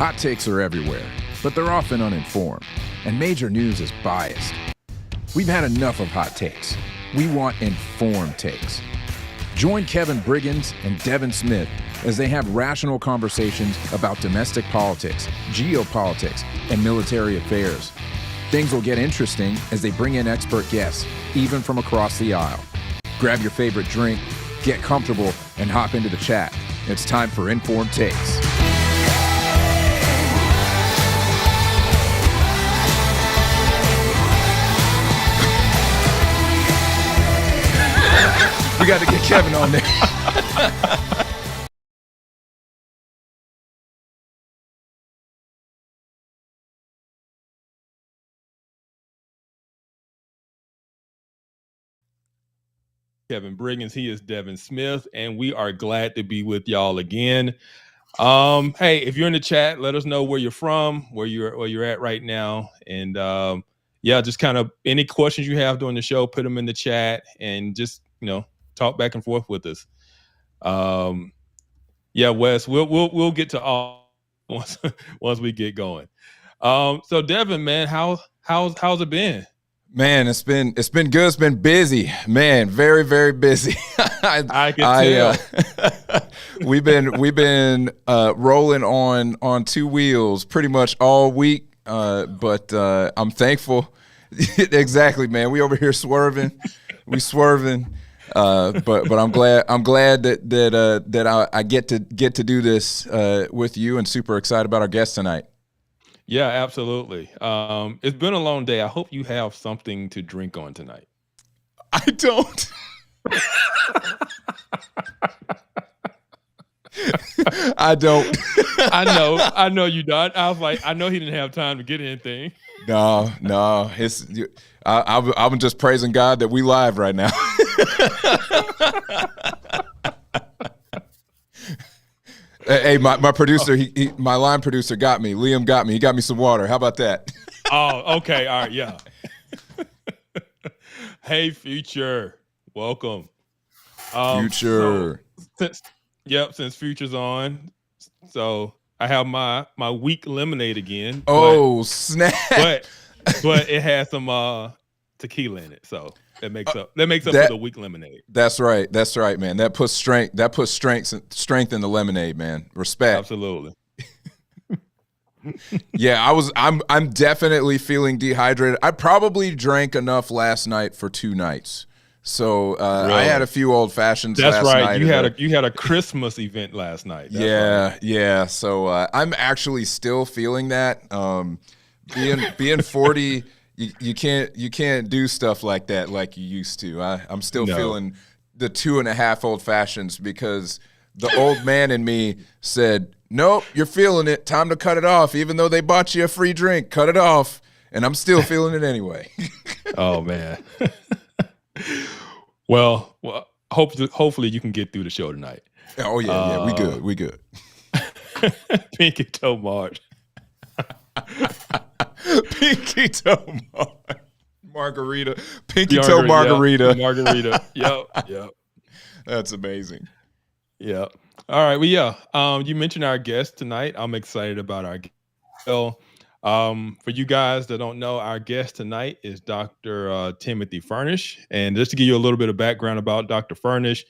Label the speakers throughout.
Speaker 1: Hot takes are everywhere, but they're often uninformed, and major news is biased. We've had enough of hot takes. We want informed takes. Join Kevin Briggins and Devin Smith as they have rational conversations about domestic politics, geopolitics, and military affairs. Things will get interesting as they bring in expert guests, even from across the aisle. Grab your favorite drink, get comfortable, and hop into the chat. It's time for Informed Takes. We got to get Kevin on there.
Speaker 2: Kevin Briggins. He is Devin Smith, and we are glad to be with y'all again. Hey, if you're in the chat, let us know where you're from, where you're at right now, and yeah, just kind of any questions you have during the show, put them in the chat, and just talk back and forth with us. Yeah, Wes, we'll get to all once we get going. So Devin, man, how's it been?
Speaker 1: Man, it's been good. It's been busy, man. Very, very busy.
Speaker 2: I can tell.
Speaker 1: We've been rolling on two wheels pretty much all week. But I'm thankful. Exactly, man. We over here swerving. We swerving. But I'm glad that I get to do this with you, and super excited about our guest tonight.
Speaker 2: Yeah, absolutely. It's been a long day. I hope you have something to drink on tonight.
Speaker 1: I don't. I don't.
Speaker 2: I know you don't. I was like, I know he didn't have time to get anything.
Speaker 1: No. I'm just praising God that we live right now. Hey, my producer, my line producer got me. Liam got me. He got me some water. How about that?
Speaker 2: Oh, okay. All right. Yeah. Hey, Future. Welcome.
Speaker 1: Future.
Speaker 2: Since Future's on, so I have my weak lemonade again.
Speaker 1: Oh, snap.
Speaker 2: But it has some tequila in it, so that makes up for the weak lemonade. That's right,
Speaker 1: man. That puts strength in the lemonade, man. Respect.
Speaker 2: Absolutely.
Speaker 1: Yeah, I'm definitely feeling dehydrated. I probably drank enough last night for 2 nights. So really? I had a few old fashions last night.
Speaker 2: That's right. You had a Christmas event last night.
Speaker 1: That's yeah. So I'm actually still feeling that. Being 40, you can't do stuff like that like you used to. I'm still feeling the 2.5 old fashions because the old man in me said, "Nope, you're feeling it. Time to cut it off. Even though they bought you a free drink, cut it off." And I'm still feeling it anyway.
Speaker 2: Oh man. Well, hopefully you can get through the show tonight.
Speaker 1: Oh yeah, we good.
Speaker 2: Pinky toe March.
Speaker 1: Pinky toe margarita. Pinky toe margarita.
Speaker 2: Yeah, margarita. Yep.
Speaker 1: That's amazing.
Speaker 2: Yeah. All right. Well, yeah. You mentioned our guest tonight. I'm excited about our guest. So, for you guys that don't know, our guest tonight is Dr. Timothy Furnish. And just to give you a little bit of background about Dr. Furnish,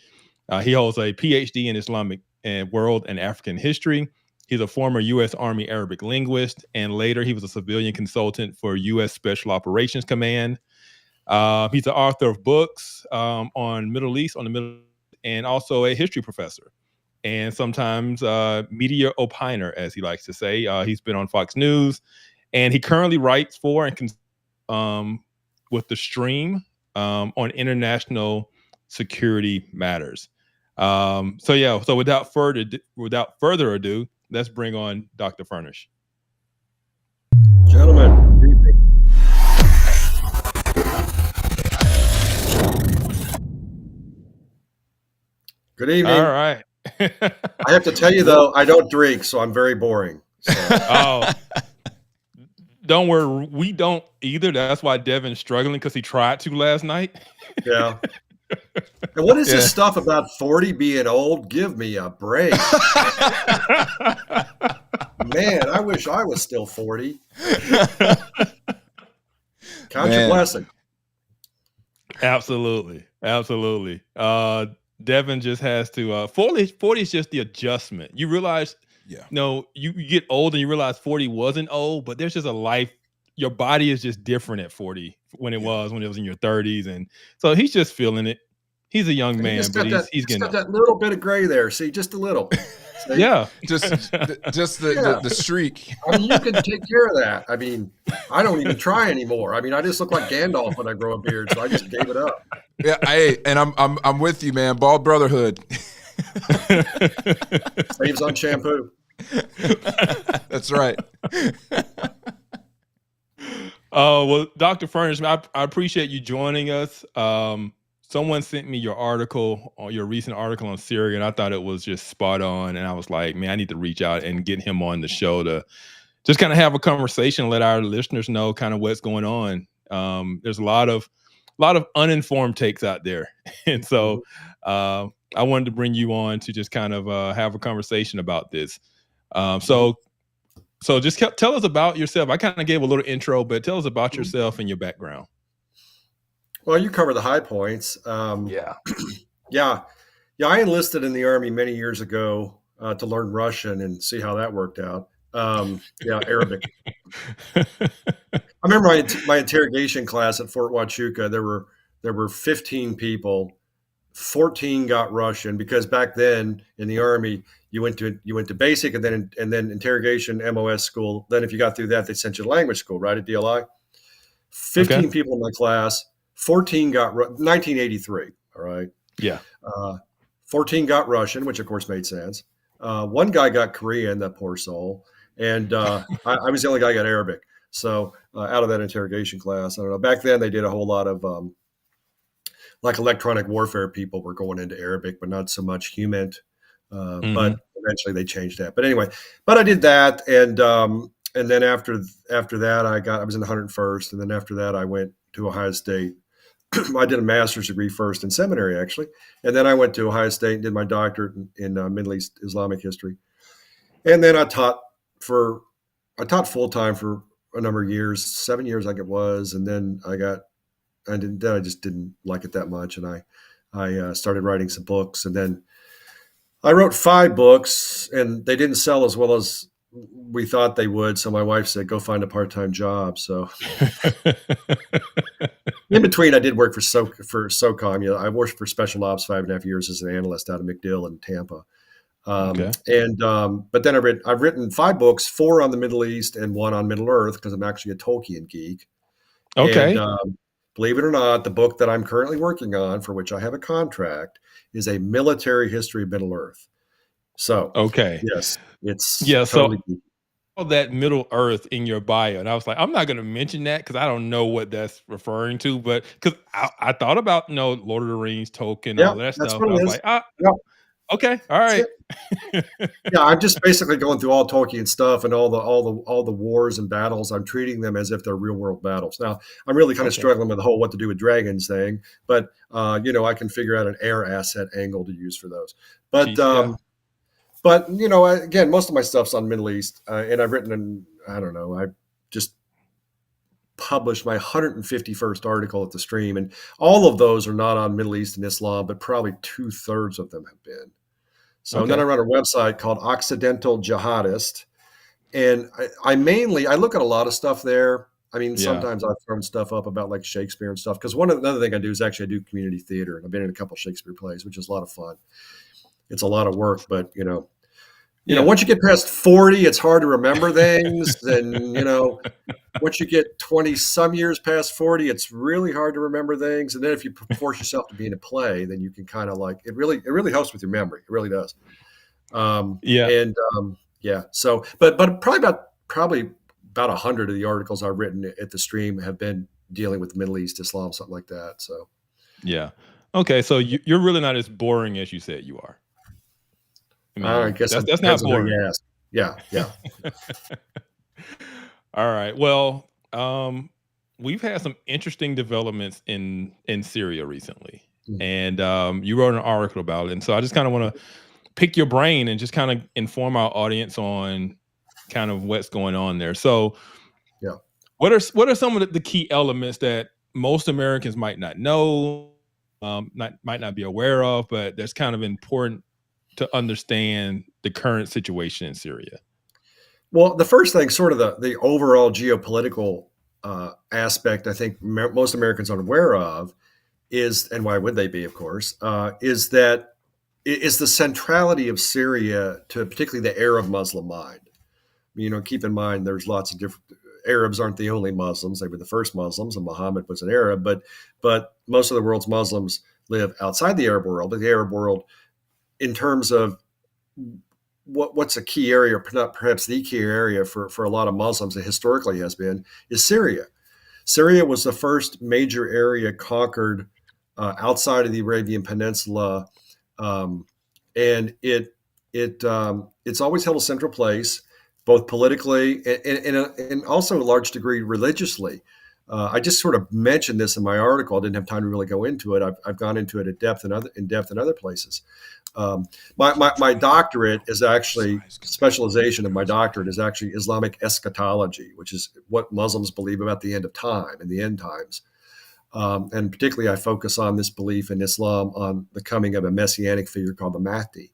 Speaker 2: he holds a PhD in Islamic and world and African history. He's a former U.S. Army Arabic linguist, and later he was a civilian consultant for U.S. Special Operations Command. He's the author of books on Middle East, and also a history professor, and sometimes media opiner, as he likes to say. He's been on Fox News, and he currently writes for and with The Stream on international security matters. So without further ado, let's bring on Dr. Furnish.
Speaker 3: Gentlemen, good evening. Good evening.
Speaker 2: All right.
Speaker 3: I have to tell you, though, I don't drink, so I'm very boring. So.
Speaker 2: Oh, don't worry. We don't either. That's why Devin's struggling, because he tried to last night.
Speaker 3: Yeah. And what is this stuff about 40 being old? Give me a break. Man, I wish I was still 40. Count your blessing.
Speaker 2: Absolutely. Devin just has to 40 is just the adjustment. You realize,
Speaker 1: Yeah.
Speaker 2: you get old and you realize 40 wasn't old, but there's just a life. Your body is just different at 40 when it was in your 30s, and so he's just feeling it. He's a young
Speaker 3: And he
Speaker 2: man,
Speaker 3: just
Speaker 2: but
Speaker 3: got that.
Speaker 2: he's
Speaker 3: Just
Speaker 2: getting
Speaker 3: got
Speaker 2: up.
Speaker 3: that little bit of gray there. See, just a little. See?
Speaker 2: Yeah.
Speaker 1: Just
Speaker 3: Yeah.
Speaker 1: the streak.
Speaker 3: I mean, you can take care of that. I mean, I don't even try anymore. I mean, I just look like Gandalf when I grow a beard, so I just gave it up.
Speaker 1: Yeah, I'm with you, man. Bald brotherhood.
Speaker 3: Saves on shampoo.
Speaker 1: That's right.
Speaker 2: Well, Dr. Furnish, I appreciate you joining us. Someone sent me your article, or your recent article on Syria, and I thought it was just spot on. And I was like, man, I need to reach out and get him on the show to just kind of have a conversation, let our listeners know kind of what's going on. There's a lot of uninformed takes out there, and so I wanted to bring you on to just kind of have a conversation about this. So just tell us about yourself. I kind of gave a little intro, but tell us about yourself and your background.
Speaker 3: Well, you cover the high points.
Speaker 1: Yeah.
Speaker 3: Yeah. I enlisted in the Army many years ago to learn Russian and see how that worked out. Arabic. I remember my interrogation class at Fort Huachuca. There were 15 people. 14 got Russian, because back then in the Army you went to basic and then interrogation, MOS school. Then if you got through that, they sent you to language school, right, at DLI. 15 people in my class. 14 got 1983. All right.
Speaker 2: Yeah.
Speaker 3: 14 got Russian, which of course made sense. One guy got Korean, that poor soul, and I was the only guy who got Arabic. So out of that interrogation class, I don't know. Back then they did a whole lot of like electronic warfare people were going into Arabic, but not so much human. But eventually they changed that. But anyway, I did that, and then after that I was in the 101st, and then after that I went to Ohio State. I did a master's degree first in seminary, actually, and then I went to Ohio State and did my doctorate in Middle East Islamic history, and then I taught full time for a number of years, 7 years, like it was, and then I just didn't like it that much, and I started writing some books, and then I wrote 5 books, and they didn't sell as well as we thought they would. So my wife said, "Go find a part-time job." So in between, I did work for SOCOM. I worked for Special Ops 5.5 years as an analyst out of MacDill in Tampa. But then I've written 5 books, 4 on the Middle East and 1 on Middle Earth, because I'm actually a Tolkien geek.
Speaker 2: Okay.
Speaker 3: And, believe it or not, the book that I'm currently working on, for which I have a contract, is a military history of Middle Earth. So, yes, it's totally
Speaker 2: so all that Middle Earth in your bio, and I was like, I'm not going to mention that because I don't know what that's referring to, but because I thought about Lord of the Rings, Tolkien, all that stuff. And I was like, okay, all right.
Speaker 3: Yeah, I'm just basically going through all Tolkien stuff and all the wars and battles. I'm treating them as if they're real world battles. Now, I'm really kind of struggling with the whole what to do with dragons thing, but I can figure out an air asset angle to use for those. But But again, most of my stuff's on Middle East, and I've written, I just published my 151st article at the Stream, and all of those are not on Middle East and Islam, but probably 2/3 of them have been. So and then I run a website called Occidental Jihadist, and I look at a lot of stuff there. I mean, sometimes I've thrown stuff up about like Shakespeare and stuff, because another thing I do is actually I do community theater, and I've been in a couple of Shakespeare plays, which is a lot of fun. It's a lot of work, but once you get past 40, it's hard to remember things. And, once you get 20 some years past 40, it's really hard to remember things. And then if you force yourself to be in a play, then you can kind of it really helps with your memory. It really does. So, but probably about 100 of the articles I've written at the Stream have been dealing with Middle East, Islam, something like that. So,
Speaker 2: yeah. Okay. So you're really not as boring as you said you are.
Speaker 3: I guess
Speaker 2: that's not boring.
Speaker 3: Yeah.
Speaker 2: All right. Well, we've had some interesting developments in Syria recently, and you wrote an article about it. And so I just kind of want to pick your brain and just kind of inform our audience on kind of what's going on there. So, what are some of the key elements that most Americans might not know? might not be aware of, but that's kind of important to understand the current situation in Syria?
Speaker 3: Well, the first thing, sort of the overall geopolitical aspect, I think most Americans are aware of is, and why would they be, of course, is the centrality of Syria to particularly the Arab Muslim mind. Keep in mind there's lots of different Arabs aren't the only Muslims. They were the first Muslims, and Muhammad was an Arab. But most of the world's Muslims live outside the Arab world. But the Arab world, in terms of what's a key area, perhaps the key area for a lot of Muslims, that historically has been, is Syria. Syria was the first major area conquered outside of the Arabian Peninsula, and it's always held a central place, both politically and also a large degree religiously. I just sort of mentioned this in my article. I didn't have time to really go into it. I've gone into it in depth in other places. My doctorate is actually, specialization of my doctorate is actually Islamic eschatology, which is what Muslims believe about the end of time and the end times. And particularly, I focus on this belief in Islam on the coming of a messianic figure called the Mahdi.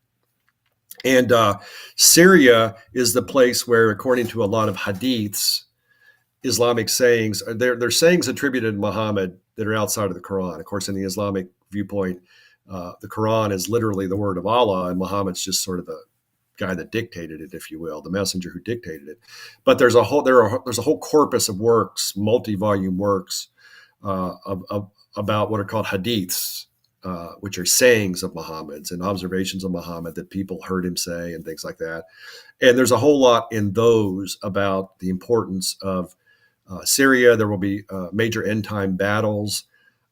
Speaker 3: And Syria is the place where, according to a lot of hadiths, Islamic sayings, they're sayings attributed to Muhammad that are outside of the Quran. Of course, in the Islamic viewpoint, the Quran is literally the word of Allah, and Muhammad's just sort of the guy that dictated it, if you will, the messenger who dictated it. But there's a whole corpus of works, multi-volume works about what are called hadiths, which are sayings of Muhammad's and observations of Muhammad that people heard him say and things like that. And there's a whole lot in those about the importance of Syria. There will be major end time battles,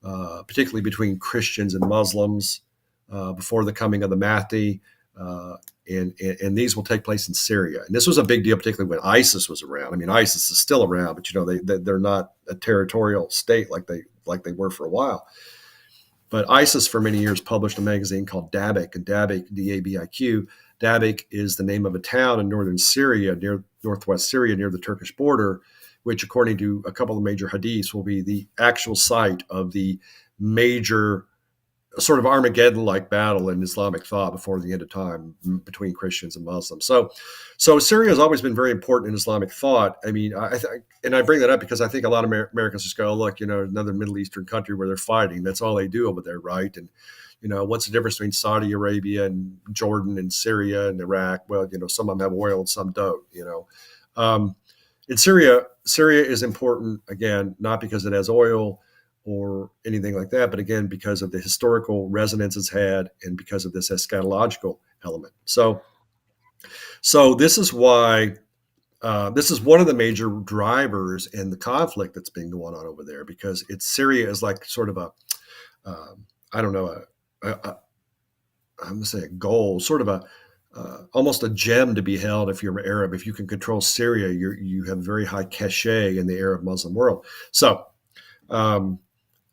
Speaker 3: particularly between Christians and Muslims before the coming of the Mahdi. And these will take place in Syria. And this was a big deal, particularly when ISIS was around. I mean, ISIS is still around, but they're not a territorial state like they were for a while. But ISIS for many years published a magazine called Dabiq, and Dabiq, D-A-B-I-Q. Dabiq is the name of a town in northern Syria, near northwest Syria, near the Turkish border, which, according to a couple of major hadiths, will be the actual site of the major sort of Armageddon-like battle in Islamic thought before the end of time between Christians and Muslims. So Syria has always been very important in Islamic thought. I mean, and I bring that up because I think a lot of Americans just go, look, another Middle Eastern country where they're fighting. That's all they do over there, right? And what's the difference between Saudi Arabia and Jordan and Syria and Iraq? Well, some of them have oil and some don't. In Syria is important, again, not because it has oil or anything like that, but again, because of the historical resonance it's had and because of this eschatological element. So this is why this is one of the major drivers in the conflict that's being going on over there, because Syria is like sort of I'm going to say a goal, sort of almost a gem to be held if you're Arab. If you can control Syria, you have very high cachet in the Arab Muslim world. So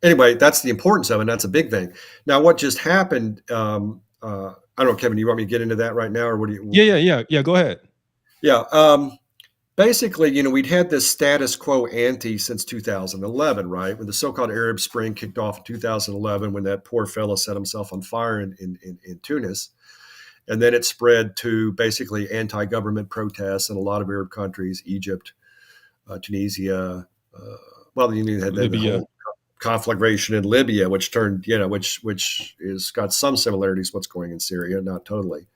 Speaker 3: anyway, that's the importance of it. And that's a big thing. Now, what just happened? I don't know, Kevin. You want me to get into that right now, or what do you?
Speaker 2: Yeah. Go ahead.
Speaker 3: Yeah. Basically, we'd had this status quo ante since 2011, right? When the so-called Arab Spring kicked off in 2011, when that poor fellow set himself on fire in Tunis. And then it spread to basically anti-government protests in a lot of Arab countries, Egypt, Tunisia. You had the whole conflagration in Libya, which turned, which is got some similarities to what's going in Syria, not totally.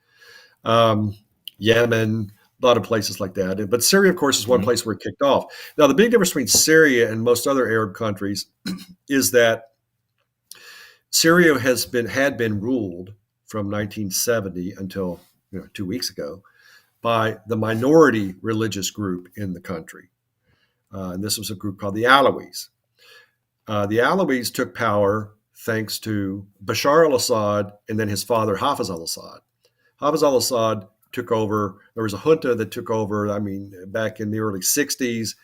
Speaker 3: Yemen, a lot of places like that. But Syria, of course, is one place where it kicked off. Now, the big difference between Syria and most other Arab countries is that Syria had been ruled from 1970 until 2 weeks ago by the minority religious group in the country. And this was a group called the Alawis. The Alawis took power thanks to Bashar al-Assad and then his father, Hafiz al-Assad. Hafiz al-Assad took over. There was a junta that took over, back in the early 60s.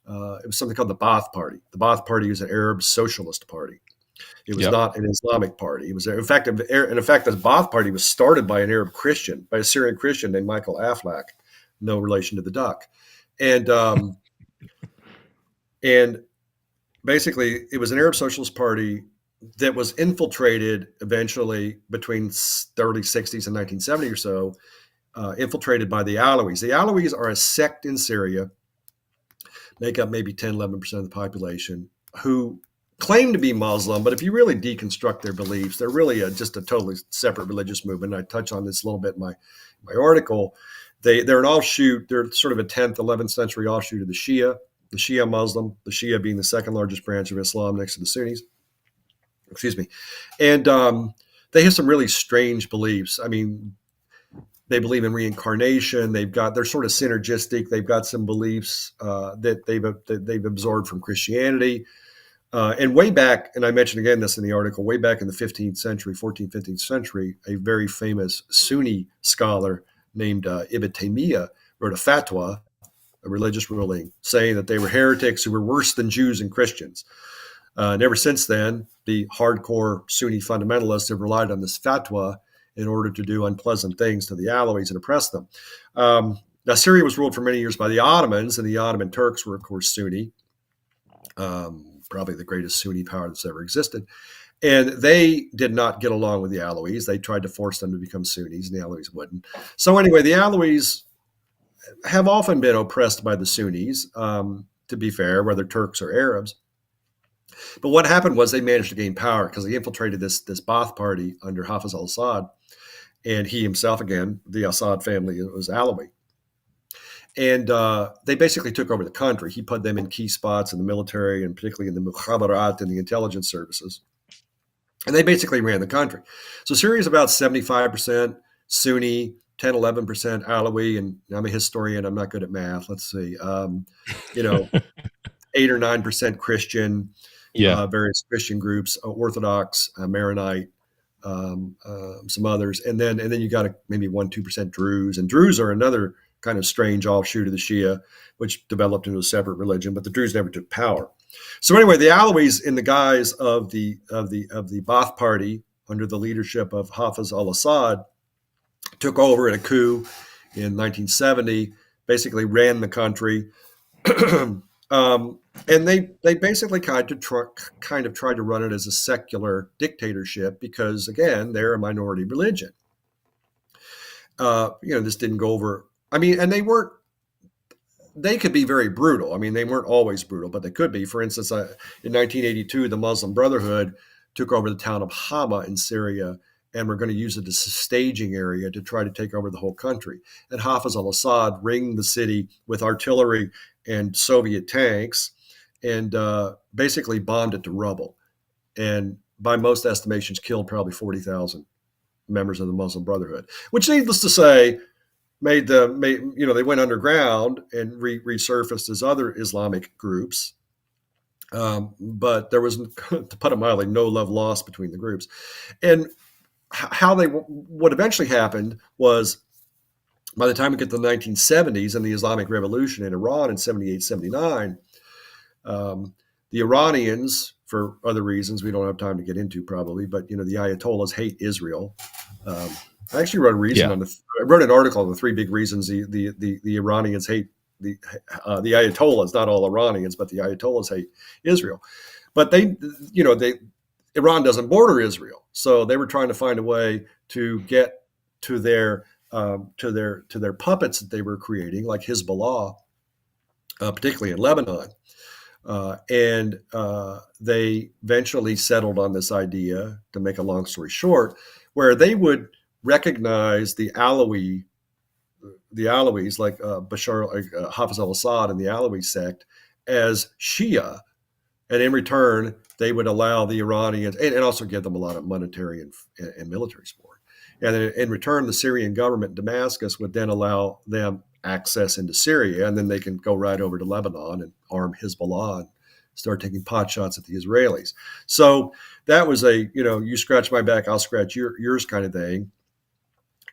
Speaker 3: It was something called the Ba'ath Party. The Ba'ath Party was an Arab socialist party. It was not an Islamic party. It was, in fact, the Ba'ath Party was started by an Arab Christian, by a Syrian Christian named Michael Aflaq, no relation to the duck. And and basically, it was an Arab socialist party that was infiltrated eventually between early 60s and 1970 or so, infiltrated by the Alawis. The Alawis are a sect in Syria, make up maybe 10, 11% of the population, who claim to be Muslim, but if you really deconstruct their beliefs, they're really just a totally separate religious movement. I touch on this a little bit in my article. They're an offshoot. They're sort of a 10th, 11th century offshoot of the Shia Muslim, the Shia being the second largest branch of Islam next to the Sunnis. Excuse me. And they have some really strange beliefs. I mean, they believe in reincarnation. They're sort of synergistic. They've got some beliefs that they've absorbed from Christianity. And way back, and I mentioned again this in the article, way back in the 15th century, 14th, 15th century, a very famous Sunni scholar named Ibn Taymiyyah wrote a fatwa, a religious ruling, saying that they were heretics who were worse than Jews and Christians. And ever since then, the hardcore Sunni fundamentalists have relied on this fatwa in order to do unpleasant things to the Alawis and oppress them. Now, Syria was ruled for many years by the Ottomans, and the Ottoman Turks were, of course, Sunni, probably the greatest Sunni power that's ever existed. And they did not get along with the Alawis. They tried to force them to become Sunnis, and the Alawis wouldn't. So anyway, the Alawis have often been oppressed by the Sunnis, to be fair, whether Turks or Arabs. But what happened was they managed to gain power because they infiltrated this Ba'ath party under Hafiz al-Assad. And he himself, again, the Assad family, was Alawi. And they basically took over the country. He put them in key spots in the military and particularly in the mukhabarat and the intelligence services. And they basically ran the country. So Syria is about 75% Sunni, 10, 11% Alawi. And I'm a historian. I'm not good at math. Let's see. 8 or 9% Christian, various Christian groups, Orthodox, Maronite, some others. And then you got maybe 1-2% Druze. And Druze are another kind of strange offshoot of the Shia, which developed into a separate religion, but the Druze never took power. So anyway, the Alawis, in the guise of the Ba'ath party under the leadership of Hafiz al-Assad, took over in a coup in 1970, basically ran the country. And they basically kind of tried to run it as a secular dictatorship because, again, they're a minority religion. This didn't go over. I mean, and they could be very brutal. I mean, they weren't always brutal, but they could be. For instance, in 1982, the Muslim Brotherhood took over the town of Hama in Syria, and we're going to use it as a staging area to try to take over the whole country. And Hafiz al-Assad ringed the city with artillery and Soviet tanks and basically bombed it to rubble. And by most estimations, killed probably 40,000 members of the Muslim Brotherhood, which, needless to say, they went underground and resurfaced as other Islamic groups. But there was, to put it mildly, no love lost between the groups. And what eventually happened was, by the time we get to the 1970s and the Islamic Revolution in Iran in 78, 79, the Iranians, for other reasons we don't have time to get into probably, but the Ayatollahs hate Israel. I actually wrote I wrote an article on the 3 big reasons the Iranians hate the Ayatollahs. Not all Iranians, but the Ayatollahs hate Israel. But Iran doesn't border Israel, so they were trying to find a way to get to their puppets that they were creating, like Hezbollah, particularly in Lebanon. And they eventually settled on this idea, to make a long story short, where they would recognize the Alawis, like Hafiz al-Assad and the Alawi sect, as Shia. And in return, they would allow the Iranians, and also give them a lot of monetary and military support. And in return, the Syrian government in Damascus would then allow them access into Syria, and then they can go right over to Lebanon and arm Hezbollah and start taking pot shots at the Israelis. So that was you scratch my back, I'll scratch yours kind of thing.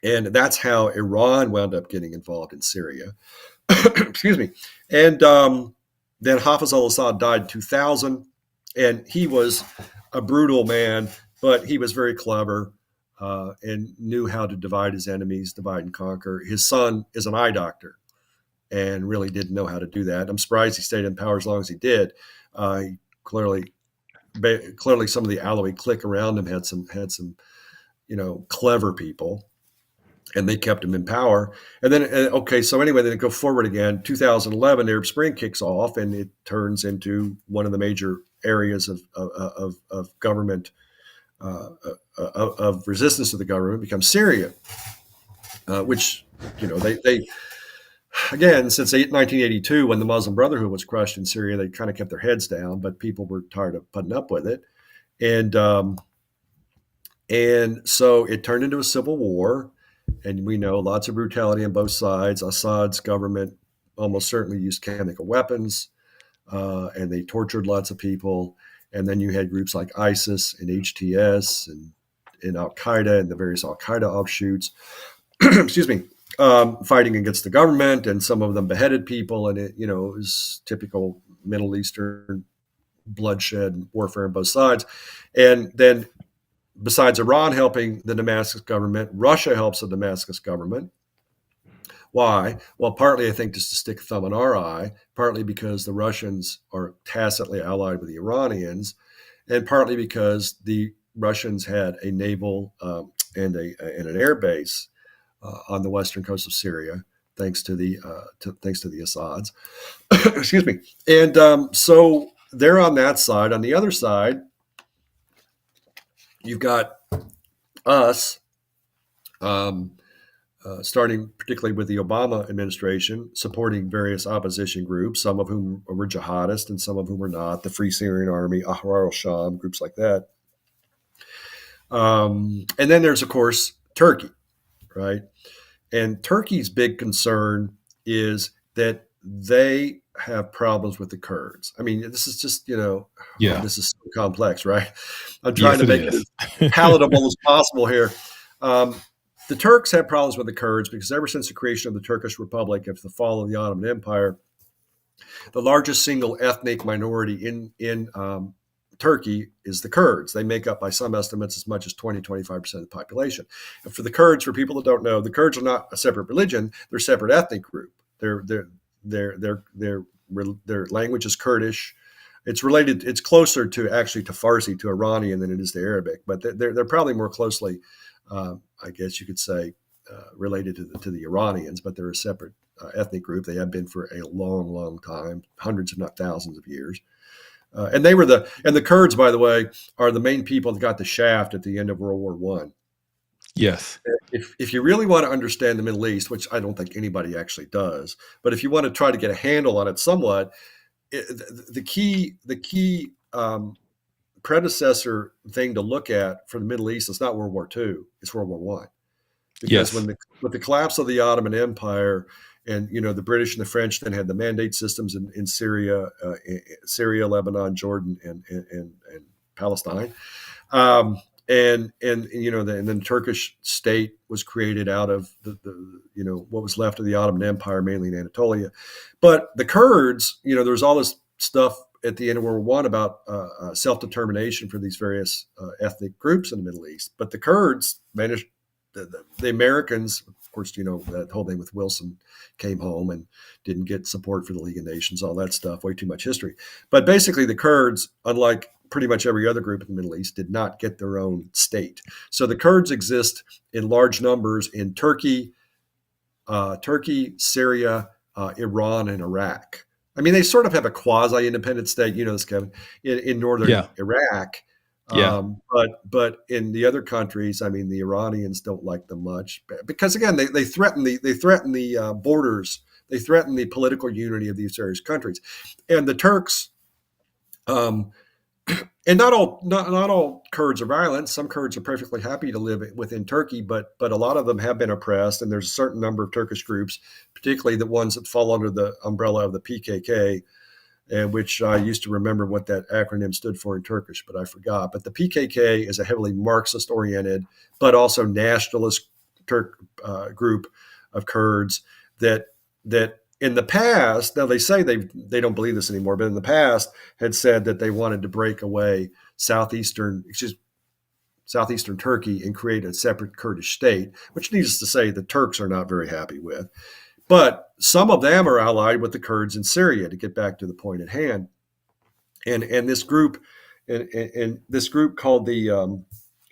Speaker 3: And that's how Iran wound up getting involved in Syria. Excuse me. And then Hafiz al-Assad died in 2000, and he was a brutal man, but he was very clever. And knew how to divide his enemies, divide and conquer. His son is an eye doctor and really didn't know how to do that. I'm surprised he stayed in power as long as he did. He clearly clearly some of the Alawi clique around him had some clever people, and they kept him in power. And then, okay, so anyway, then go forward again. 2011, the Arab Spring kicks off, and it turns into one of the major areas of government, of resistance to the government, becomes Syria, which, they again, since 1982, when the Muslim Brotherhood was crushed in Syria, they kind of kept their heads down, but people were tired of putting up with it. And so it turned into a civil war. And we know lots of brutality on both sides. Assad's government almost certainly used chemical weapons, and they tortured lots of people. And then you had groups like ISIS and HTS and Al-Qaeda and the various Al-Qaeda offshoots, excuse me, fighting against the government, and some of them beheaded people. And it was typical Middle Eastern bloodshed and warfare on both sides. And then, besides Iran helping the Damascus government, Russia helps the Damascus government. Why? Well, partly, I think, just to stick a thumb in our eye, partly because the Russians are tacitly allied with the Iranians, and partly because the Russians had a naval and an air base on the western coast of Syria, thanks to the Assads. Excuse me. And so they're on that side. On the other side, you've got us, starting particularly with the Obama administration, supporting various opposition groups, some of whom were jihadists and some of whom were not, the Free Syrian Army, Ahrar al-Sham, groups like that. And then there's, of course, Turkey, right? And Turkey's big concern is that they have problems with the Kurds. I mean, this is just, this is so complex, right? I'm trying to make it as palatable as possible here. The Turks have problems with the Kurds because ever since the creation of the Turkish Republic, after the fall of the Ottoman Empire, the largest single ethnic minority in Turkey is the Kurds. They make up, by some estimates, as much as 20-25% of the population. And for the Kurds, for people that don't know, the Kurds are not a separate religion; they're a separate ethnic group. Their language is Kurdish. It's related. It's closer to Farsi, to Iranian, than it is to Arabic. But they're probably more closely, I guess you could say, related to the Iranians. But they're a separate ethnic group. They have been for a long, long time, hundreds, if not thousands, of years. And the Kurds, by the way, are the main people that got the shaft at the end of World War I.
Speaker 2: Yes.
Speaker 3: If you really want to understand the Middle East, which I don't think anybody actually does, but if you want to try to get a handle on it somewhat, the key predecessor thing to look at for the Middle East is not World War II, it's World War I. Because with the collapse of the Ottoman Empire, and the British and the French then had the mandate systems in Syria, Lebanon, Jordan, and Palestine. And then the Turkish state was created out of the what was left of the Ottoman Empire, mainly in Anatolia. But the Kurds, there was all this stuff at the end of World War I about self-determination for these various ethnic groups in the Middle East. But the Kurds managed. The Americans, of course, that whole thing with Wilson, came home and didn't get support for the League of Nations, all that stuff, way too much history. But basically the Kurds, unlike pretty much every other group in the Middle East, did not get their own state. So the Kurds exist in large numbers in Turkey, Syria, Iran, and Iraq. I mean, they sort of have a quasi-independent state, this, Kevin, in northern Iraq.
Speaker 2: Yeah.
Speaker 3: But in the other countries, I mean, the Iranians don't like them much because, again, they threaten the borders, they threaten the political unity of these various countries, and the Turks, and not all Kurds are violent. Some Kurds are perfectly happy to live within Turkey, but a lot of them have been oppressed, and there's a certain number of Turkish groups, particularly the ones that fall under the umbrella of the PKK. And which I used to remember what that acronym stood for in Turkish, but I forgot. But the PKK is a heavily Marxist-oriented, but also nationalist group of Kurds that in the past, now they say they don't believe this anymore, but in the past had said that they wanted to break away southeastern Turkey and create a separate Kurdish state, which needless to say the Turks are not very happy with. But some of them are allied with the Kurds in Syria, to get back to the point at hand. And this group and this group called the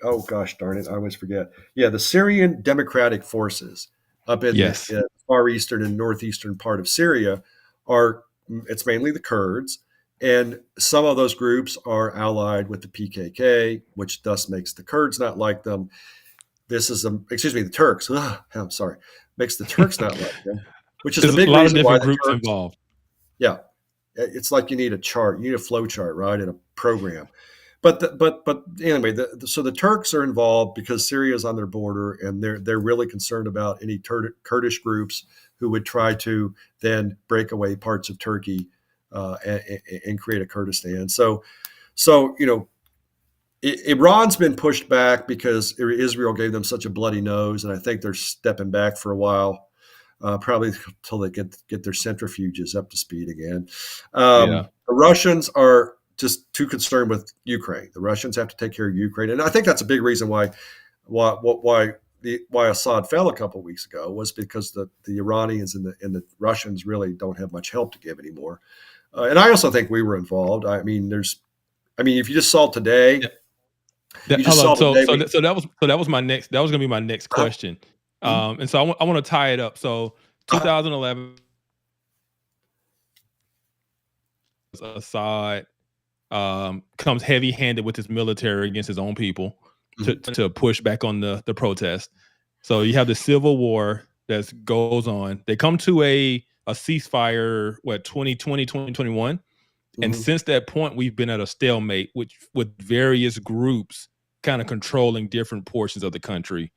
Speaker 3: oh gosh darn it, I always forget. Yeah, the Syrian Democratic Forces up in
Speaker 2: Yes.
Speaker 3: the far eastern and northeastern part of Syria are it's mainly the Kurds, and some of those groups are allied with the PKK, which thus makes the Kurds not like them. This is excuse me, the Turks. I'm sorry, makes the Turks not like them, which is the
Speaker 2: There's a
Speaker 3: big
Speaker 2: lot of
Speaker 3: reason why
Speaker 2: different
Speaker 3: the
Speaker 2: groups
Speaker 3: Turks.
Speaker 2: involved.
Speaker 3: Yeah, it's like you need a chart, you need a flow chart, right, in a program. But anyway, so the Turks are involved because Syria is on their border, and they're really concerned about any Kurdish groups who would try to then break away parts of Turkey and create a Kurdistan. So Iran's been pushed back because Israel gave them such a bloody nose, and I think they're stepping back for a while, probably until they get their centrifuges up to speed again.
Speaker 2: Yeah.
Speaker 3: The Russians are just too concerned with Ukraine. The Russians have to take care of Ukraine, and I think that's a big reason why Assad fell a couple of weeks ago, was because the Iranians and the Russians really don't have much help to give anymore. And I also think we were involved. I mean, if you just saw today.
Speaker 2: Yeah.
Speaker 3: You just
Speaker 2: Hello.
Speaker 3: saw the day
Speaker 2: So that was my next. That was going to be my next question. And so I want to tie it up. So 2011, Assad comes heavy-handed with his military against his own people to push back on the protest. So you have the civil war that goes on. They come to a ceasefire, 2020, 2021. And since that point, we've been at a stalemate, with various groups kind of controlling different portions of the country.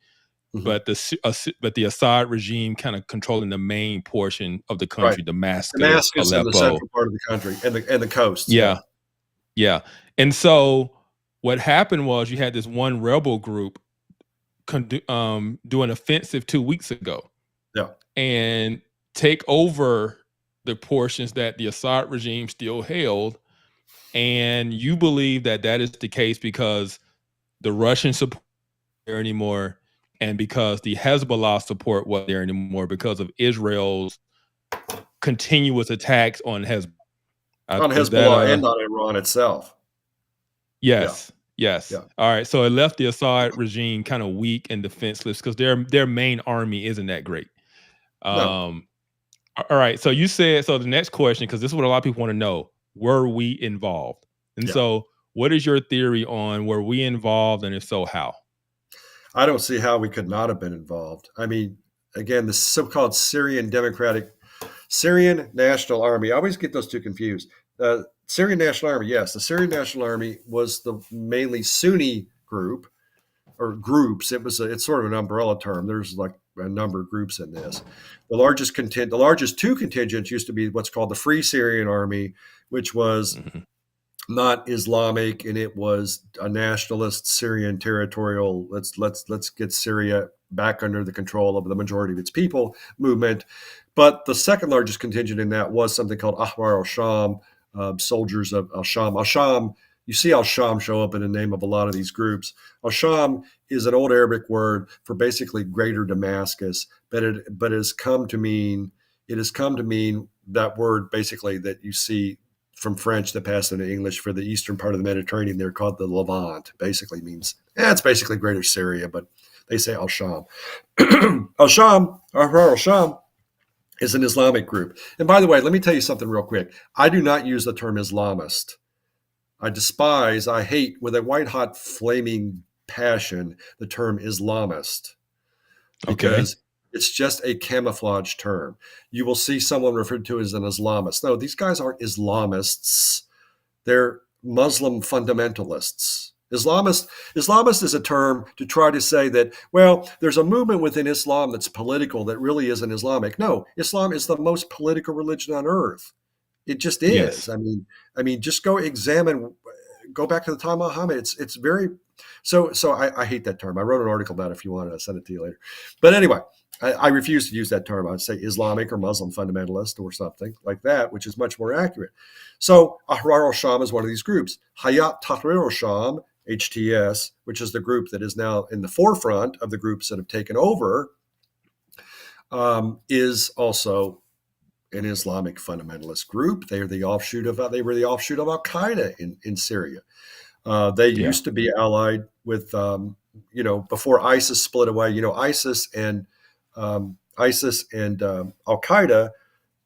Speaker 2: But the Assad regime kind of controlling the main portion of the country,
Speaker 3: right.
Speaker 2: Damascus,
Speaker 3: and
Speaker 2: Aleppo,
Speaker 3: the central part of the country, and the coast.
Speaker 2: Yeah. And so what happened was you had this one rebel group do an offensive 2 weeks ago.
Speaker 3: Yeah.
Speaker 2: And take over the portions that the Assad regime still held. And you believe that is the case because the Russian support there anymore, and because the Hezbollah support wasn't there anymore because of Israel's continuous attacks on Hezbollah.
Speaker 3: On Hezbollah and on Iran itself.
Speaker 2: Yes. Yeah. All right. So it left the Assad regime kind of weak and defenseless because their main army isn't that great.
Speaker 3: No.
Speaker 2: All right. So you said, so the next question, because this is what a lot of people want to know, were we involved? And so what is your theory on, were we involved, and if so, how?
Speaker 3: I don't see how we could not have been involved. I mean, again, the so-called Syrian National Army. I always get those two confused. Syrian National Army, yes. The Syrian National Army was the mainly Sunni group or groups. It's sort of an umbrella term. There's like a number of groups in this. The largest two contingents used to be what's called the Free Syrian Army, which was not Islamic, and it was a nationalist Syrian territorial. Let's get Syria back under the control of the majority of its people movement. But the second largest contingent in that was something called Ahrar al-Sham, soldiers of al-Sham. Al-Sham, you see al-Sham show up in the name of a lot of these groups. Al-Sham is an old Arabic word for basically greater Damascus, but it has come to mean that word basically that you see from French that passed into English for the eastern part of the Mediterranean. They're called the Levant. Basically means, it's basically greater Syria, but they say al-Sham. Al-Sham, Ahrar al-Sham, is an Islamic group. And by the way, let me tell you something real quick. I do not use the term Islamist. I hate with a white hot flaming passion the term Islamist, because it's just a camouflage term. You will see someone referred to as an Islamist. No, these guys aren't Islamists. They're Muslim fundamentalists. Islamist is a term to try to say that, well, there's a movement within Islam that's political that really isn't Islamic. No, Islam is the most political religion on earth. It just is.
Speaker 2: Yes.
Speaker 3: I mean, just go back to the time of Muhammad. It's very so. I hate that term. I wrote an article about it. If you want, I'll send it to you later. But anyway, I refuse to use that term. I'd say Islamic or Muslim fundamentalist or something like that, which is much more accurate. So Ahrar al-Sham is one of these groups. Hayat Tahrir al-Sham, HTS, which is the group that is now in the forefront of the groups that have taken over, is also an Islamic fundamentalist group. They were the offshoot of Al Qaeda in Syria. They used to be allied with, before ISIS split away. ISIS and Al Qaeda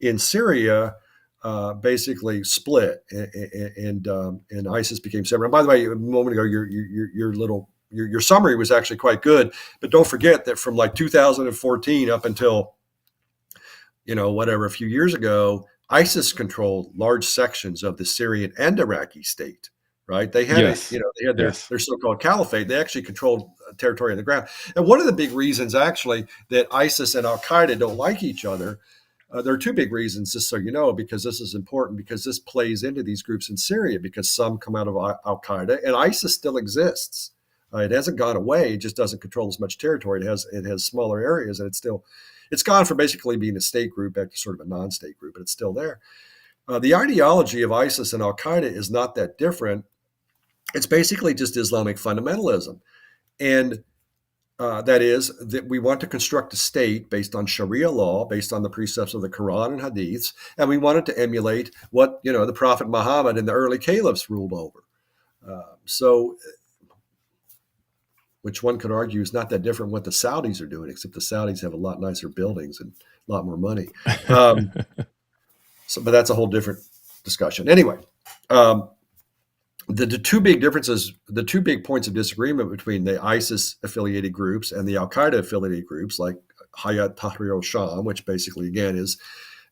Speaker 3: in Syria basically split, and ISIS became separate. And by the way, a moment ago, your summary was actually quite good. But don't forget that from like 2014 up until a few years ago, ISIS controlled large sections of the Syrian and Iraqi state. Right? They had their so-called caliphate. They actually controlled territory on the ground. And one of the big reasons, actually, that ISIS and Al Qaeda don't like each other. There are two big reasons, just so you know, because this is important, because this plays into these groups in Syria, because some come out of Al Qaeda, and ISIS still exists. It hasn't gone away; it just doesn't control as much territory. It has smaller areas, and it's gone from basically being a state group back to sort of a non-state group, but it's still there. The ideology of ISIS and Al Qaeda is not that different. It's basically just Islamic fundamentalism, and that is that we want to construct a state based on Sharia law, based on the precepts of the Quran and Hadiths, and we wanted to emulate what the Prophet Muhammad and the early caliphs ruled over. So, which one could argue is not that different what the Saudis are doing, except the Saudis have a lot nicer buildings and a lot more money. But that's a whole different discussion. Anyway. The two big differences, the two big points of disagreement between the ISIS-affiliated groups and the Al-Qaeda-affiliated groups, like Hayat Tahrir al-Sham, which basically, again, is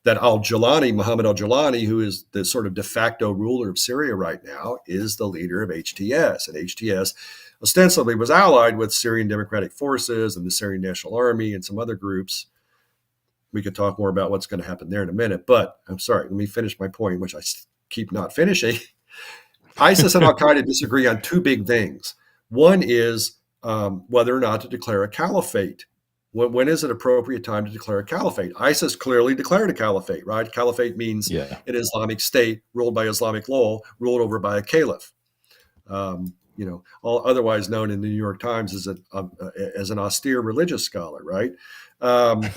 Speaker 3: that Mohammed al-Jilani, who is the sort of de facto ruler of Syria right now, is the leader of HTS. And HTS ostensibly was allied with Syrian Democratic Forces and the Syrian National Army and some other groups. We could talk more about what's going to happen there in a minute. But I'm sorry, let me finish my point, which I keep not finishing. ISIS and Al Qaeda disagree on two big things. One is whether or not to declare a caliphate. When is it appropriate time to declare a caliphate? ISIS clearly declared a caliphate, right? Caliphate means an Islamic state ruled by Islamic law, ruled over by a caliph. Otherwise known in the New York Times as an austere religious scholar, right?
Speaker 2: What's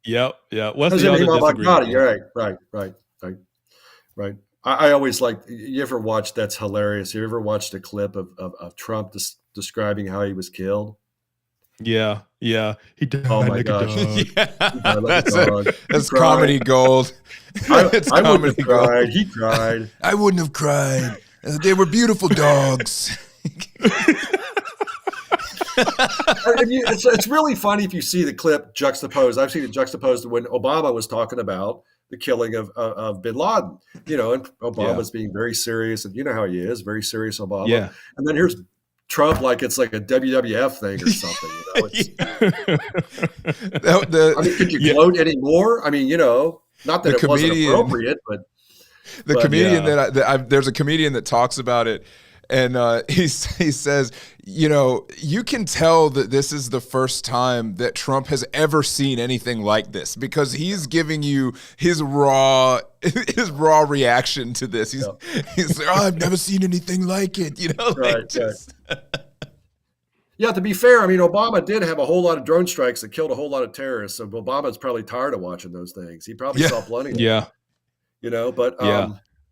Speaker 2: the other disagreement?
Speaker 3: You're right. I always like. You ever watched? That's hilarious. You ever watched a clip of Trump describing how he was killed?
Speaker 2: Yeah. He died.
Speaker 3: Oh my gosh!
Speaker 1: That's comedy gold.
Speaker 3: I wouldn't have cried. He cried.
Speaker 1: I wouldn't have cried. They were beautiful dogs.
Speaker 3: It's really funny if you see the clip juxtaposed. I've seen it juxtaposed to when Obama was talking about the killing of bin Laden, and Obama's being very serious, and you know how he is, very serious Obama.
Speaker 2: Yeah.
Speaker 3: And then here's Trump like it's like a WWF thing or something. Could you gloat anymore? Not that it wasn't appropriate, but
Speaker 1: comedian there's a comedian that talks about it. And he says, you can tell that this is the first time that Trump has ever seen anything like this, because he's giving you his raw reaction to this. He's like, I've never seen anything like it.
Speaker 3: Right. Yeah, to be fair, Obama did have a whole lot of drone strikes that killed a whole lot of terrorists. So Obama's probably tired of watching those things. He probably saw plenty of them.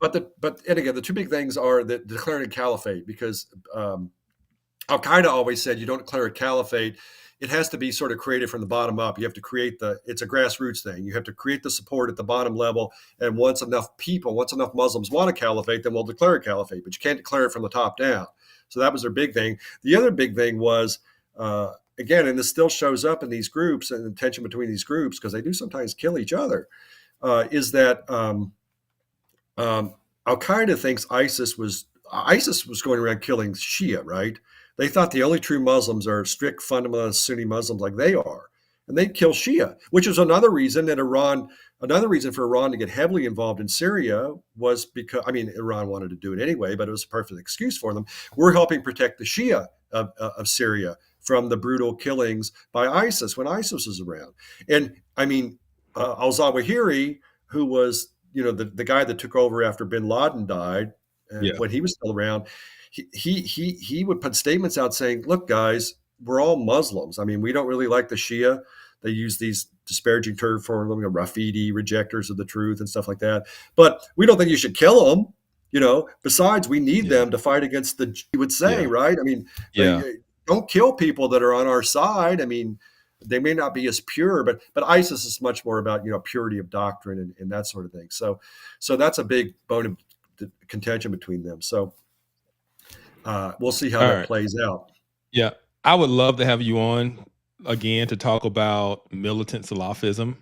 Speaker 3: But again, the two big things are that declaring a caliphate, because Al Qaeda always said you don't declare a caliphate. It has to be sort of created from the bottom up. You have to create it's a grassroots thing. You have to create the support at the bottom level. And once enough Muslims want a caliphate, then we'll declare a caliphate. But you can't declare it from the top down. So that was their big thing. The other big thing was, again, and this still shows up in these groups and the tension between these groups, because they do sometimes kill each other, is that Al-Qaeda thinks ISIS was going around killing Shia, right? They thought the only true Muslims are strict fundamentalist Sunni Muslims like they are. And they'd kill Shia, which is another reason for Iran to get heavily involved in Syria was because, Iran wanted to do it anyway, but it was a perfect excuse for them. We're helping protect the Shia of Syria from the brutal killings by ISIS when ISIS was around. And al-Zawahiri, who was the guy that took over after bin Laden died, when he was still around, he would put statements out saying, look, guys, we're all Muslims. We don't really like the Shia. They use these disparaging term for them, Rafidi, rejectors of the truth and stuff like that. But we don't think you should kill them. Besides, we need them to fight against you would say, right? I mean, don't kill people that are on our side. I mean, they may not be as pure, but ISIS is much more about, purity of doctrine and that sort of thing. So that's a big bone of contention between them. So we'll see how that plays out.
Speaker 2: Yeah. I would love to have you on again to talk about militant Salafism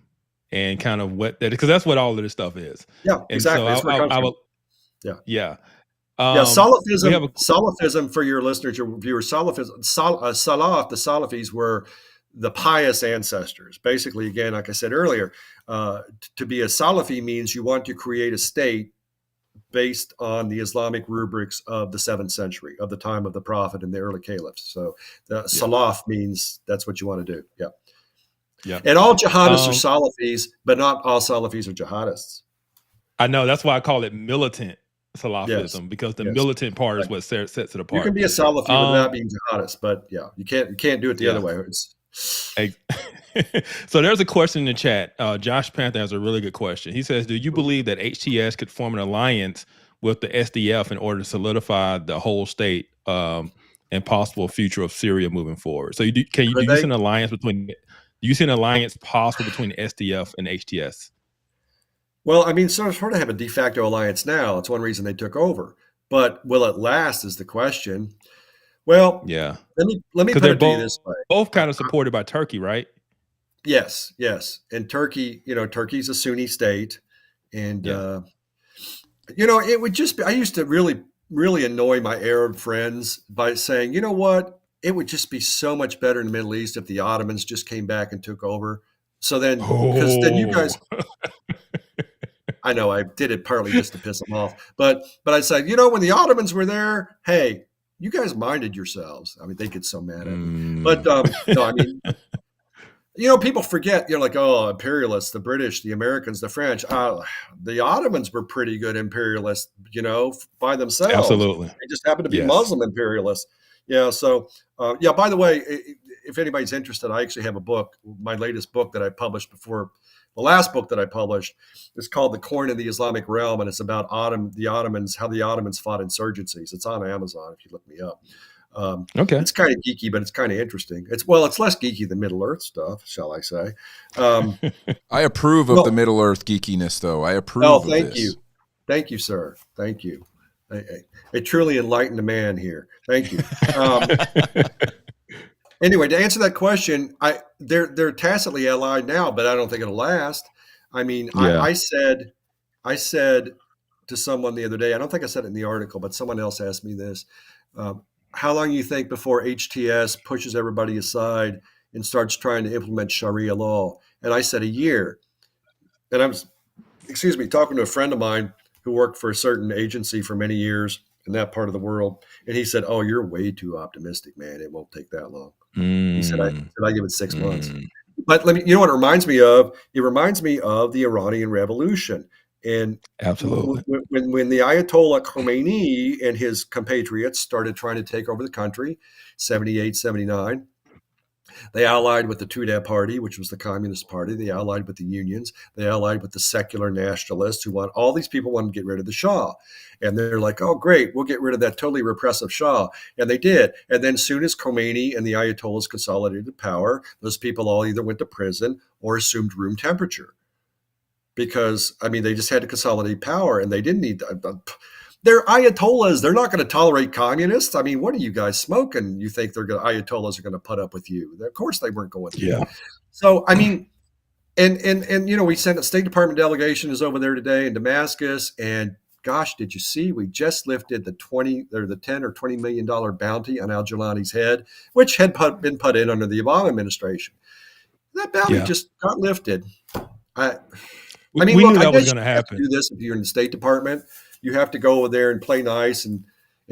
Speaker 2: and kind of what that is, because that's what all of this stuff is.
Speaker 3: Yeah,
Speaker 2: and
Speaker 3: exactly.
Speaker 2: So I will. Yeah.
Speaker 3: Salafism for your listeners, your viewers. Salafism, Salaf, the Salafis were the pious ancestors. Basically, again, like I said earlier, to be a Salafi means you want to create a state based on the Islamic rubrics of the 7th century, of the time of the Prophet and the early caliphs. So Salaf means that's what you want to do. Yeah. Yeah. And all jihadists are Salafis, but not all Salafis are jihadists.
Speaker 2: I know. That's why I call it militant Salafism, because the militant part is what sets it apart.
Speaker 3: You can be a Salafi without being jihadist, but you can't do it the other way.
Speaker 2: So there's a question in the chat. Josh Panther has a really good question. He says, do you believe that HTS could form an alliance with the SDF in order to solidify the whole state and possible future of Syria moving forward? So do you see an alliance between? Do you see an alliance possible between the SDF and HTS?
Speaker 3: Well, I mean, sort of have a de facto alliance now. It's one reason they took over. But will it last is the question. Well,
Speaker 2: yeah.
Speaker 3: Let me put it to you this way.
Speaker 2: Both kind of supported by Turkey, right?
Speaker 3: Yes. And Turkey, Turkey's a Sunni state. And, it would just be, I used to really, really annoy my Arab friends by saying, you know what? It would just be so much better in the Middle East if the Ottomans just came back and took over. So then, because then you guys, I know I did it partly just to piss them off, but I said, when the Ottomans were there, hey, you guys minded yourselves. I mean, they get so mad at me, but no, I mean, people forget, like, oh, imperialists, the British, the Americans, the French, the Ottomans were pretty good imperialists, by themselves.
Speaker 2: Absolutely.
Speaker 3: They just happened to be Muslim imperialists. Yeah. So, by the way, if anybody's interested, I actually have a book, my latest book that I published before the last book that I published is called The Coin of the Islamic Realm. And it's about the Ottomans, how the Ottomans fought insurgencies. It's on Amazon if you look me up.
Speaker 2: Okay.
Speaker 3: It's kind of geeky, but it's kind of interesting. It's less geeky than Middle Earth stuff, shall I say.
Speaker 1: I approve of the Middle Earth geekiness, though. I approve of
Speaker 3: thank you. Thank you, sir. Thank you. I truly enlightened a man here. Thank you. Anyway, to answer that question, they're tacitly allied now, but I don't think it'll last. I mean, I said to someone the other day, I don't think I said it in the article, but someone else asked me this. How long do you think before HTS pushes everybody aside and starts trying to implement Sharia law? And I said a year. And I was, talking to a friend of mine who worked for a certain agency for many years in that part of the world. And he said, oh, you're way too optimistic, man. It won't take that long. He said, I give it 6 months. But what it reminds me of? It reminds me of the Iranian Revolution. And
Speaker 2: absolutely,
Speaker 3: when the Ayatollah Khomeini and his compatriots started trying to take over the country, 78, 79, they allied with the Tudeh party, which was the Communist Party. They allied with the unions. They allied with the secular nationalists all these people wanted to get rid of the Shah. And they're like, oh, great, we'll get rid of that totally repressive Shah. And they did. And then soon as Khomeini and the Ayatollahs consolidated power, those people all either went to prison or assumed room temperature. Because, they just had to consolidate power and they didn't need they're Ayatollahs. They're not going to tolerate communists. What are you guys smoking? You think Ayatollahs are going to put up with you? Of course they weren't going to.
Speaker 2: Yeah.
Speaker 3: So, and we sent a State Department delegation is over there today in Damascus. And gosh, did you see, we just lifted the $10 or $20 million bounty on al-Jilani's head, which had been put in under the Obama administration. That bounty just got lifted.
Speaker 2: We knew that was going to happen.
Speaker 3: Do this if you're in the State Department. You have to go over there and play nice and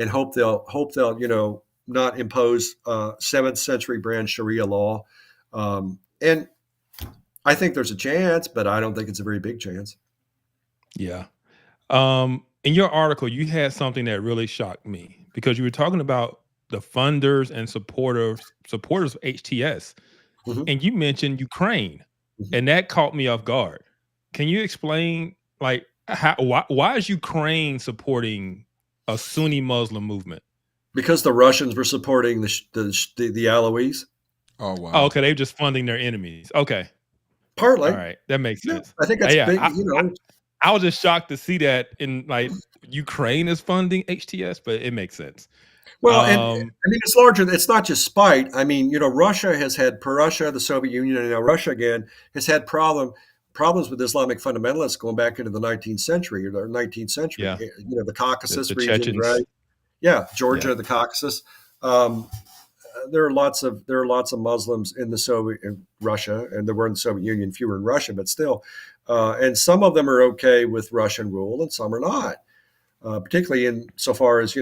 Speaker 3: hope they'll not impose 7th century brand Sharia law. And I think there's a chance, but I don't think it's a very big chance.
Speaker 2: Yeah. In your article, you had something that really shocked me because you were talking about the funders and supporters of HTS, and you mentioned Ukraine. and that caught me off guard. Can you explain, like, why is Ukraine supporting a Sunni Muslim movement?
Speaker 3: Because the Russians were supporting the Alawis.
Speaker 1: Oh wow.
Speaker 2: Oh, okay, they're just funding their enemies. Okay,
Speaker 3: Partly.
Speaker 2: all right, that makes sense.
Speaker 3: I think that's big.
Speaker 2: I was just shocked to see that in, like, Ukraine is funding HTS, but it makes sense.
Speaker 3: Well, and I mean, it's larger. It's not just spite. I mean, Russia has had, Russia, the Soviet Union, and now Russia again has had problems with Islamic fundamentalists going back into the 19th century or the 19th century.
Speaker 2: Yeah.
Speaker 3: The Caucasus
Speaker 2: the
Speaker 3: region,
Speaker 2: Chechens.
Speaker 3: right? Yeah, Georgia, the Caucasus. There are lots of Muslims in in Russia, and there were in the Soviet Union, fewer in Russia, but still. And some of them are okay with Russian rule, and some are not. Particularly in so far as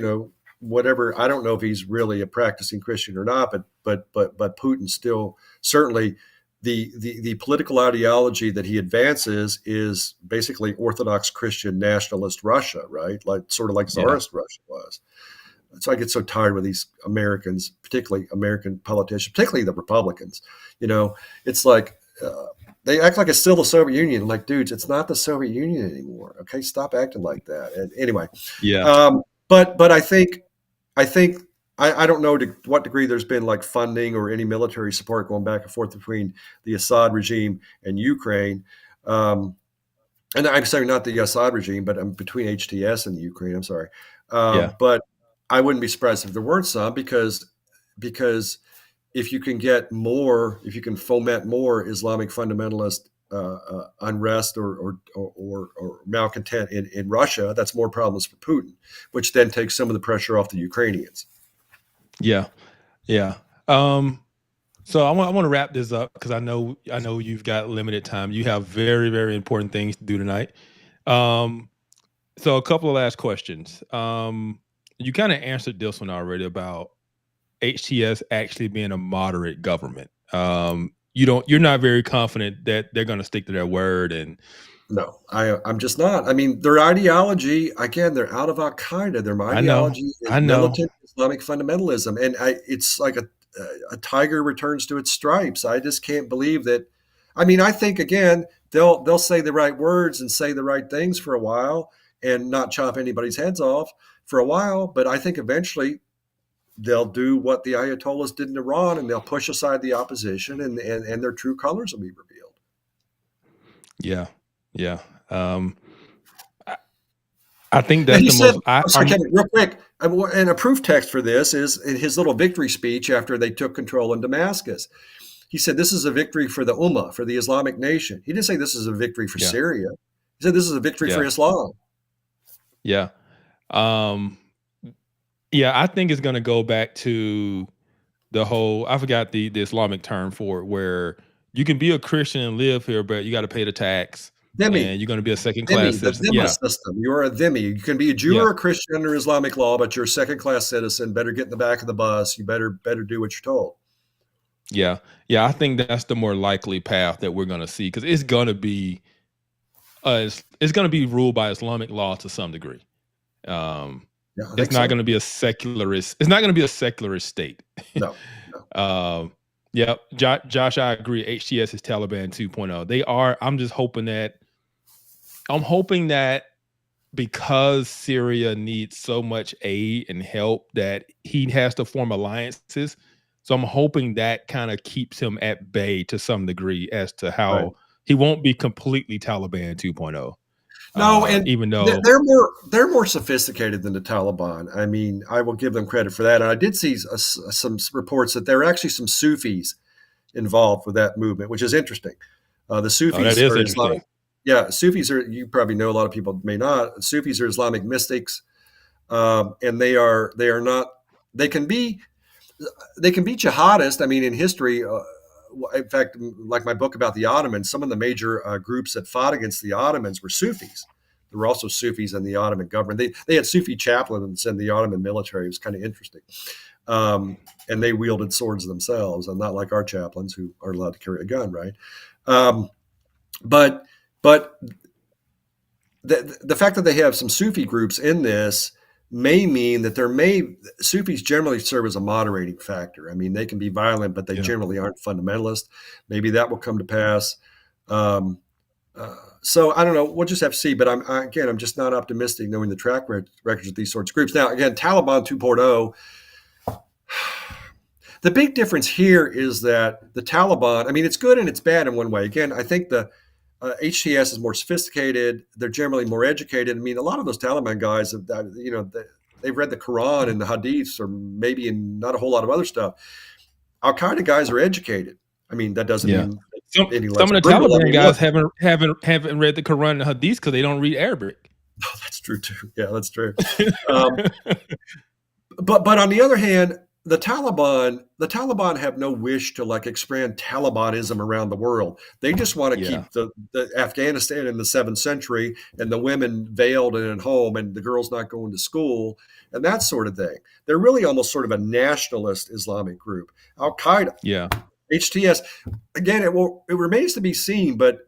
Speaker 3: whatever. I don't know if he's really a practicing Christian or not, but Putin still certainly the political ideology that he advances is basically Orthodox Christian nationalist Russia, right? Sort of like Tsarist Russia was. So I get so tired with these Americans, particularly American politicians, particularly the Republicans. It's like they act like it's still the Soviet Union. Like, dudes, it's not the Soviet Union anymore. Okay, stop acting like that. And anyway, but I think I don't know to what degree there's been like funding or any military support going back and forth between the Assad regime and Ukraine. And I'm sorry, not the Assad regime, but between HTS and the Ukraine. I'm sorry. But I wouldn't be surprised if there weren't some because if you can get more, if you can foment more Islamic fundamentalist unrest or malcontent in Russia, that's more problems for Putin, which then takes some of the pressure off the Ukrainians.
Speaker 2: Yeah. So I want to wrap this up because I know you've got limited time. You have very, very important things to do tonight. So a couple of last questions. You kind of answered this one already about HTS actually being a moderate government. You're not very confident that they're going to stick to their word. And
Speaker 3: no, I'm just not. I mean, their ideology, again, they're out of Al Qaeda. Their ideology is militant Islamic fundamentalism, and it's like a tiger returns to its stripes. I just can't believe that. I mean, I think again they'll say the right words and say the right things for a while and not chop anybody's heads off for a while, but I think eventually they'll do what the Ayatollahs did in Iran, and they'll push aside the opposition, and their true colors will be revealed.
Speaker 2: Yeah. I think that's the most.
Speaker 3: Kevin, real quick, and a proof text for this is in his little victory speech after they took control in Damascus. He said, "This is a victory for the Ummah, for the Islamic nation." He didn't say this is a victory for Syria. He said this is a victory for Islam.
Speaker 2: Yeah. I think it's going to go back to the whole, I forgot the Islamic term for it, where you can be a Christian and live here, but you got to pay the tax.
Speaker 3: Dhimmi.
Speaker 2: And you're going to be a second-class citizen.
Speaker 3: The Dhimmi system. You're a Dhimmi. You can be a Jew or a Christian under Islamic law, but you're a second-class citizen. Better get in the back of the bus. You better do what you're told.
Speaker 2: Yeah. I think that's the more likely path that we're going to see, because it's going to be ruled by Islamic law to some degree. It's not going to be a secularist. It's not going to be a secularist state.
Speaker 3: No.
Speaker 2: Josh, I agree. HTS is Taliban 2.0. They are. I'm hoping that because Syria needs so much aid and help that he has to form alliances. So I'm hoping that kind of keeps him at bay to some degree as to how he won't be completely Taliban 2.0.
Speaker 3: No, and
Speaker 2: even though
Speaker 3: they're more sophisticated than the Taliban. I mean, I will give them credit for that. And I did see some reports that there are actually some Sufis involved with that movement, which is interesting. The Sufis are Islamic. Yeah, Sufis are. You probably know, a lot of people may not. Sufis are Islamic mystics, and they are not. They can be jihadist. I mean, in history. In fact, like my book about the Ottomans, some of the major groups that fought against the Ottomans were Sufis. There were also Sufis in the Ottoman government. They had Sufi chaplains in the Ottoman military. It was kind of interesting. And they wielded swords themselves, and not like our chaplains who are allowed to carry a gun, right? But the fact that they have some Sufi groups in this may mean that Sufis generally serve as a moderating factor. I mean, they can be violent, but they generally aren't fundamentalist. Maybe that will come to pass. So I don't know. We'll just have to see. But I'm just not optimistic knowing the track records of these sorts of groups. Now, again, Taliban 2.0. The big difference here is that the Taliban, I mean, it's good and it's bad in one way. Again, I think the HTS is more sophisticated. They're generally more educated. I mean, a lot of those Taliban guys, they've read the Quran and the Hadiths, or maybe in not a whole lot of other stuff. Al Qaeda guys are educated. I mean, that doesn't mean
Speaker 2: some of the Taliban guys haven't read the Quran and Hadiths because they don't read Arabic.
Speaker 3: Oh, that's true too. Yeah, that's true. But on the other hand, the Taliban have no wish to like expand Talibanism around the world. They just want to keep the Afghanistan in the 7th century and the women veiled and at home and the girls not going to school and that sort of thing. They're really almost sort of a nationalist Islamic group. Al Qaeda, HTS. Again, it remains to be seen. But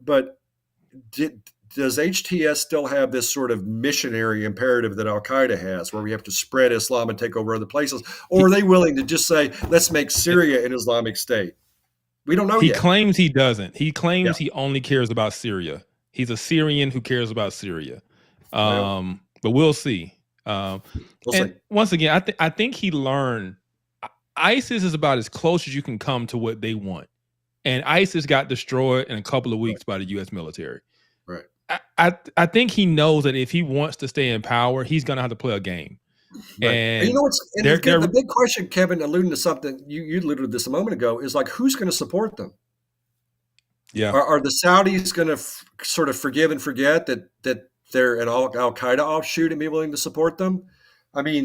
Speaker 3: does HTS still have this sort of missionary imperative that Al Qaeda has, where we have to spread Islam and take over other places? Or are they willing to just say, let's make Syria an Islamic state? We don't know yet.
Speaker 2: He claims he doesn't. He claims he only cares about Syria. He's a Syrian who cares about Syria. But we'll see. We'll see. Once again, I think he learned ISIS is about as close as you can come to what they want. And ISIS got destroyed in a couple of weeks by the U.S. military.
Speaker 3: Right.
Speaker 2: I think he knows that if he wants to stay in power, he's going to have to play a game.
Speaker 3: Right.
Speaker 2: And
Speaker 3: you know what's the big question, Kevin, alluding to something you alluded to this a moment ago, is like, who's going to support them?
Speaker 2: Yeah.
Speaker 3: Are the Saudis going to sort of forgive and forget that they're an Al Qaeda offshoot and be willing to support them? I mean,